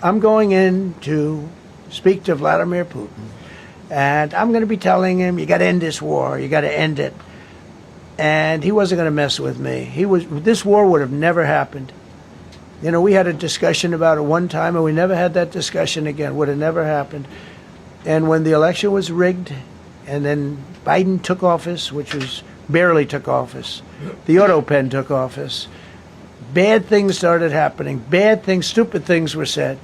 I'm going in to speak to Vladimir Putin, and I'm going to be telling him, you got to end this war, you got to end it. And he wasn't going to mess with me. This war would have never happened. You know, we had a discussion about it one time, and we never had that discussion again. Would have never happened. And when the election was rigged, and then Biden took office, which was barely took office, the auto pen took office, bad things started happening. Bad things, stupid things were said.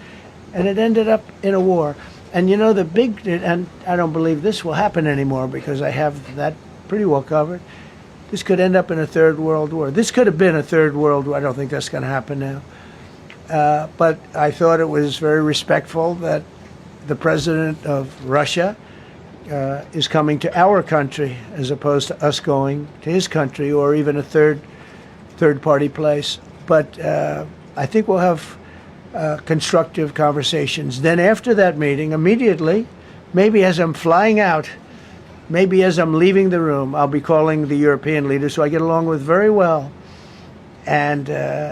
And it ended up in a war. And you know, and I don't believe this will happen anymore because I have that pretty well covered. This could end up in a third world war. This could have been a third world war. I don't think that's going to happen now. But I thought it was very respectful that the president of Russia is coming to our country as opposed to us going to his country or even a third party place. But I think we'll have constructive conversations. Then after that meeting, immediately, maybe as I'm flying out, maybe as I'm leaving the room, I'll be calling the European leaders who I get along with very well. And,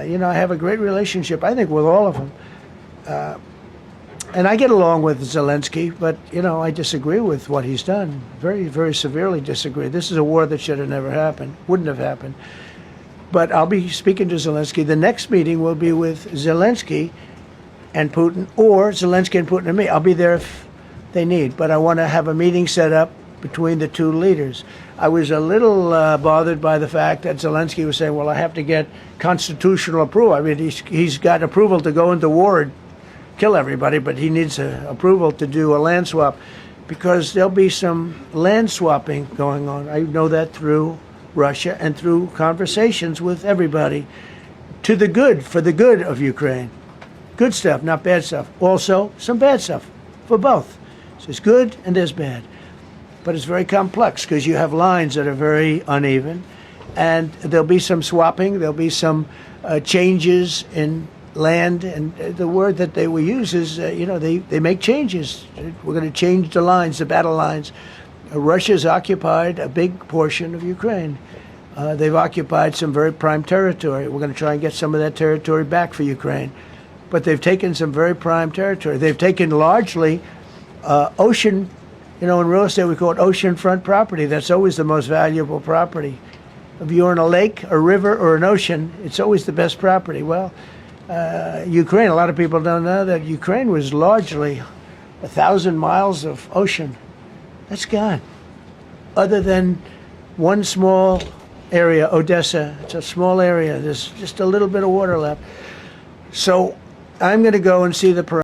you know, I have a great relationship, I think, with all of them. And I get along with Zelensky, but, you know, I disagree with what he's done. Very, very severely disagree. This is a war that should have never happened, wouldn't have happened. But I'll be speaking to Zelensky. The next meeting will be with Zelensky and Putin, or Zelensky and Putin and me. I'll be there if they need. But I want to have a meeting set up between the two leaders. I was a little bothered by the fact that Zelensky was saying, well, I have to get constitutional approval. I mean, he's got approval to go into war and kill everybody, but he needs approval to do a land swap because there'll be some land swapping going on. I know that through Russia and through conversations with everybody to the good, for the good of Ukraine. Good stuff, not bad stuff. Also, some bad stuff for both. So there's good and there's bad. But it's very complex because you have lines that are very uneven. And there'll be some swapping. There'll be some changes in land. And the word that they will use is, you know, they make changes. We're going to change the lines, the battle lines. Russia's occupied a big portion of Ukraine. They've occupied some very prime territory. We're going to try and get some of that territory back for Ukraine. But they've taken some very prime territory. They've taken largely ocean. You know, in real estate, we call it oceanfront property. That's always the most valuable property. If you're in a lake, a river, or an ocean, it's always the best property. Well, Ukraine, a lot of people don't know that Ukraine was largely 1,000 miles of ocean. That's gone. Other than one small area, Odessa, it's a small area. There's just a little bit of water left. So I'm going to go and see the